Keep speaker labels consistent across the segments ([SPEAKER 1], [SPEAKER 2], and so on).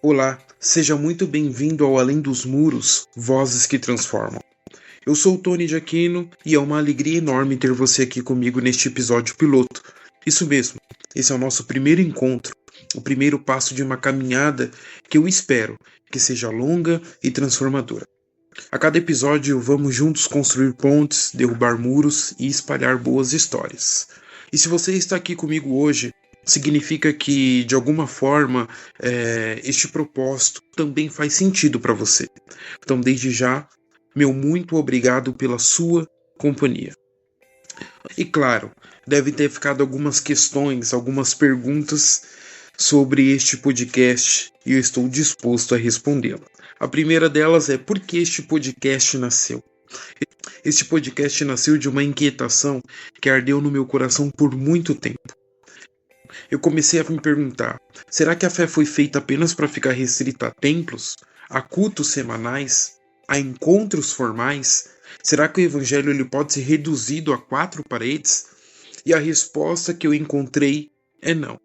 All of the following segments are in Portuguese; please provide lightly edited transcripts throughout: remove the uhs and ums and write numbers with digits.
[SPEAKER 1] Olá, seja muito bem-vindo ao Além dos Muros, Vozes que Transformam. Eu sou o Tony de Aquino e é uma alegria enorme ter você aqui comigo neste episódio piloto. Isso mesmo, esse é o nosso primeiro encontro, o primeiro passo de uma caminhada que eu espero que seja longa e transformadora. A cada episódio vamos juntos construir pontes, derrubar muros e espalhar boas histórias. E se você está aqui comigo hoje, significa que, de alguma forma, este propósito também faz sentido para você. Então, desde já, meu muito obrigado pela sua companhia. E claro, devem ter ficado algumas questões, algumas perguntas sobre este podcast e eu estou disposto a respondê-la. A primeira delas é: por que este podcast nasceu? Este podcast nasceu de uma inquietação que ardeu no meu coração por muito tempo. Eu comecei a me perguntar: será que a fé foi feita apenas para ficar restrita a templos, a cultos semanais, a encontros formais? Será que o evangelho ele pode ser reduzido a 4 paredes? E a resposta que eu encontrei é não.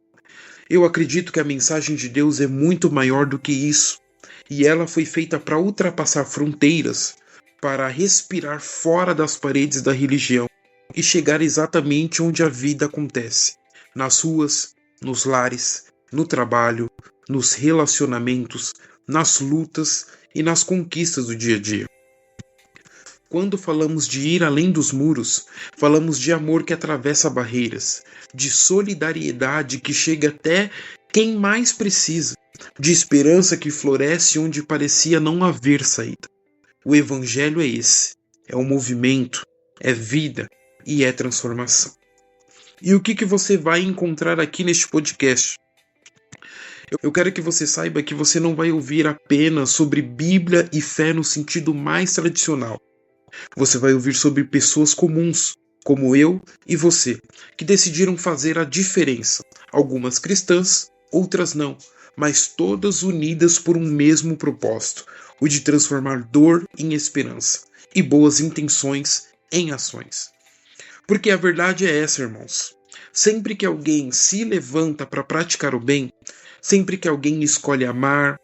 [SPEAKER 1] Eu acredito que a mensagem de Deus é muito maior do que isso, e ela foi feita para ultrapassar fronteiras, para respirar fora das paredes da religião e chegar exatamente onde a vida acontece. Nas ruas, nos lares, no trabalho, nos relacionamentos, nas lutas e nas conquistas do dia a dia. Quando falamos de ir além dos muros, falamos de amor que atravessa barreiras, de solidariedade que chega até quem mais precisa, de esperança que floresce onde parecia não haver saída. O Evangelho é esse, é um movimento, é vida e é transformação. E o que você vai encontrar aqui neste podcast? Eu quero que você saiba que você não vai ouvir apenas sobre Bíblia e fé no sentido mais tradicional. Você vai ouvir sobre pessoas comuns, como eu e você, que decidiram fazer a diferença. Algumas cristãs, outras não, mas todas unidas por um mesmo propósito, o de transformar dor em esperança e boas intenções em ações. Porque a verdade é essa, irmãos. Sempre que alguém se levanta para praticar o bem, sempre que alguém escolhe amar,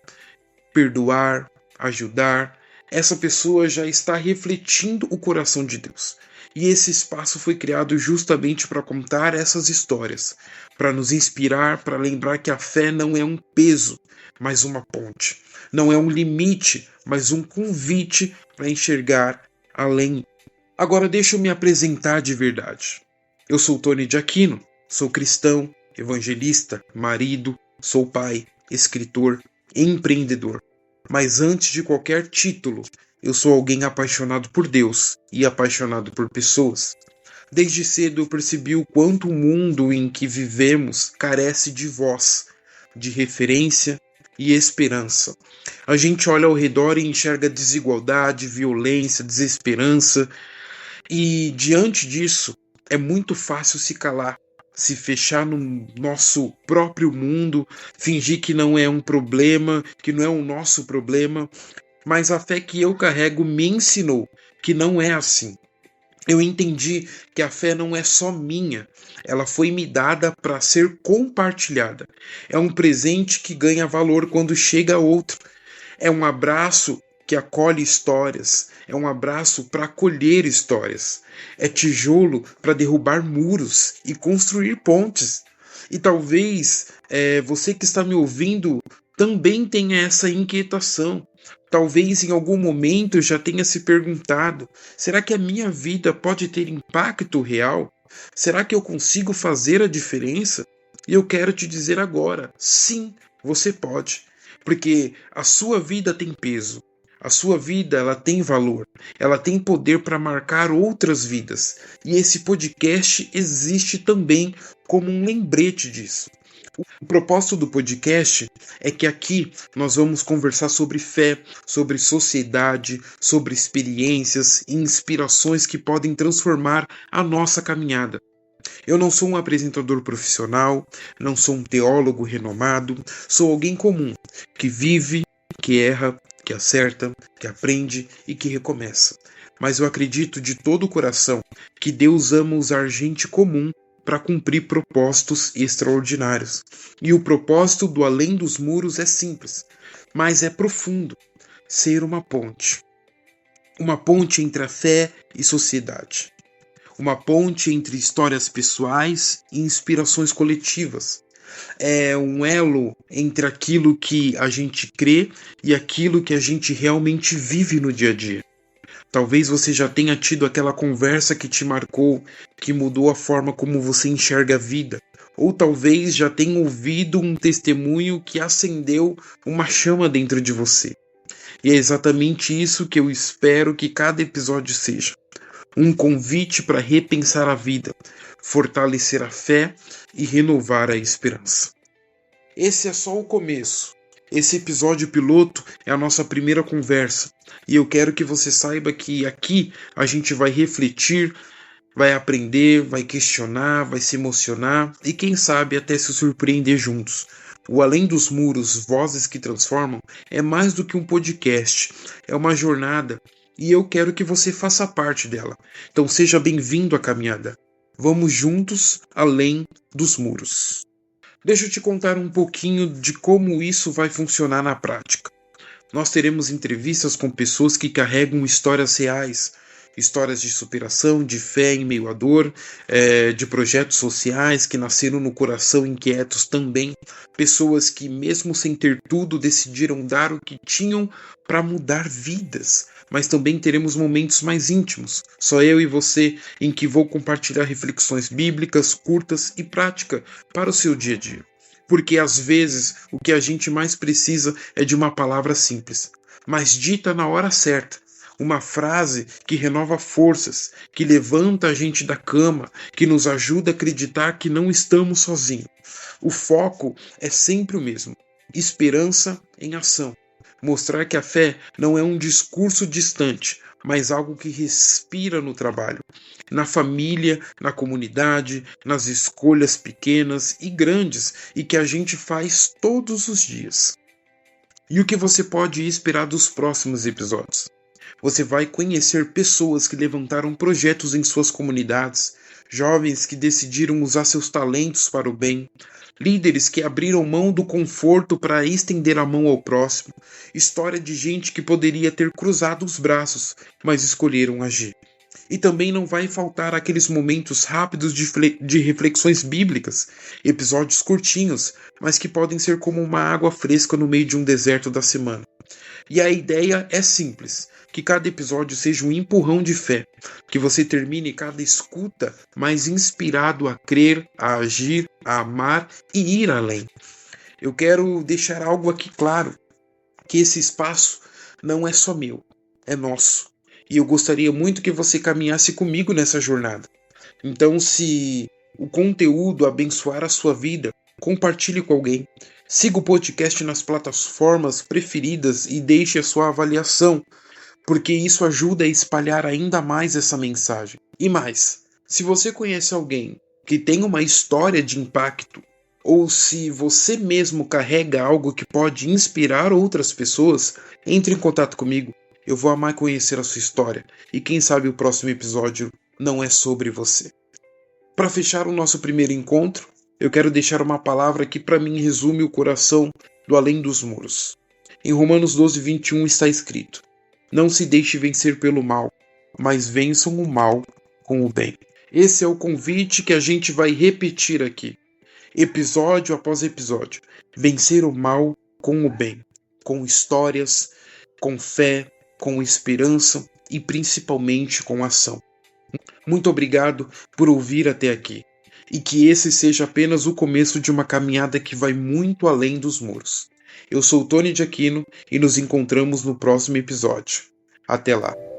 [SPEAKER 1] perdoar, ajudar, essa pessoa já está refletindo o coração de Deus. E esse espaço foi criado justamente para contar essas histórias, para nos inspirar, para lembrar que a fé não é um peso, mas uma ponte. Não é um limite, mas um convite para enxergar além. Agora deixa eu me apresentar de verdade. Eu sou Tony de Aquino, sou cristão, evangelista, marido, sou pai, escritor, empreendedor. Mas antes de qualquer título, eu sou alguém apaixonado por Deus e apaixonado por pessoas. Desde cedo eu percebi o quanto o mundo em que vivemos carece de voz, de referência e esperança. A gente olha ao redor e enxerga desigualdade, violência, desesperança. E diante disso, é muito fácil se calar, se fechar no nosso próprio mundo, fingir que não é um problema, que não é o nosso problema. Mas a fé que eu carrego me ensinou que não é assim. Eu entendi que a fé não é só minha, ela foi me dada para ser compartilhada. É um presente que ganha valor quando chega a outro. É um abraço que acolhe histórias, é um abraço para acolher histórias, é tijolo para derrubar muros e construir pontes. E talvez você que está me ouvindo também tenha essa inquietação. Talvez em algum momento já tenha se perguntado: será que a minha vida pode ter impacto real? Será que eu consigo fazer a diferença? E eu quero te dizer agora: sim, você pode. Porque a sua vida tem peso, a sua vida ela tem valor, ela tem poder para marcar outras vidas. E esse podcast existe também como um lembrete disso. O propósito do podcast é que aqui nós vamos conversar sobre fé, sobre sociedade, sobre experiências e inspirações que podem transformar a nossa caminhada. Eu não sou um apresentador profissional, não sou um teólogo renomado, sou alguém comum, que vive, que erra, que acerta, que aprende e que recomeça. Mas eu acredito de todo o coração que Deus ama usar gente comum para cumprir propósitos extraordinários. E o propósito do Além dos Muros é simples, mas é profundo: ser uma ponte. Uma ponte entre a fé e sociedade. Uma ponte entre histórias pessoais e inspirações coletivas. É um elo entre aquilo que a gente crê e aquilo que a gente realmente vive no dia a dia. Talvez você já tenha tido aquela conversa que te marcou, que mudou a forma como você enxerga a vida. Ou talvez já tenha ouvido um testemunho que acendeu uma chama dentro de você. E é exatamente isso que eu espero que cada episódio seja. Um convite para repensar a vida, fortalecer a fé e renovar a esperança. Esse é só o começo. Esse episódio piloto é a nossa primeira conversa. E eu quero que você saiba que aqui a gente vai refletir, vai aprender, vai questionar, vai se emocionar e quem sabe até se surpreender juntos. O Além dos Muros, Vozes que Transformam é mais do que um podcast, é uma jornada e eu quero que você faça parte dela. Então seja bem-vindo à caminhada. Vamos juntos além dos muros. Deixa eu te contar um pouquinho de como isso vai funcionar na prática. Nós teremos entrevistas com pessoas que carregam histórias reais, histórias de superação, de fé em meio à dor, de projetos sociais que nasceram no coração inquietos também, pessoas que mesmo sem ter tudo decidiram dar o que tinham para mudar vidas. Mas também teremos momentos mais íntimos, só eu e você, em que vou compartilhar reflexões bíblicas, curtas e práticas para o seu dia a dia. Porque às vezes o que a gente mais precisa é de uma palavra simples, mas dita na hora certa. Uma frase que renova forças, que levanta a gente da cama, que nos ajuda a acreditar que não estamos sozinhos. O foco é sempre o mesmo: esperança em ação. Mostrar que a fé não é um discurso distante, mas algo que respira no trabalho, na família, na comunidade, nas escolhas pequenas e grandes e que a gente faz todos os dias. E o que você pode esperar dos próximos episódios? Você vai conhecer pessoas que levantaram projetos em suas comunidades, jovens que decidiram usar seus talentos para o bem, líderes que abriram mão do conforto para estender a mão ao próximo, história de gente que poderia ter cruzado os braços, mas escolheram agir. E também não vai faltar aqueles momentos rápidos de reflexões bíblicas, episódios curtinhos, mas que podem ser como uma água fresca no meio de um deserto da semana. E a ideia é simples: que cada episódio seja um empurrão de fé, que você termine cada escuta mais inspirado a crer, a agir, a amar e ir além. Eu quero deixar algo aqui claro, que esse espaço não é só meu, é nosso. E eu gostaria muito que você caminhasse comigo nessa jornada. Então, se o conteúdo abençoar a sua vida, compartilhe com alguém. Siga o podcast nas plataformas preferidas e deixe a sua avaliação, porque isso ajuda a espalhar ainda mais essa mensagem. E mais, se você conhece alguém que tem uma história de impacto, ou se você mesmo carrega algo que pode inspirar outras pessoas, entre em contato comigo. Eu vou amar conhecer a sua história, e quem sabe o próximo episódio não é sobre você. Para fechar o nosso primeiro encontro, eu quero deixar uma palavra que para mim resume o coração do Além dos Muros. Em Romanos 12:21 está escrito: não se deixe vencer pelo mal, mas vençam o mal com o bem. Esse é o convite que a gente vai repetir aqui, episódio após episódio. Vencer o mal com o bem, com histórias, com fé, com esperança e principalmente com ação. Muito obrigado por ouvir até aqui. E que esse seja apenas o começo de uma caminhada que vai muito além dos muros. Eu sou o Tony de Aquino e nos encontramos no próximo episódio. Até lá!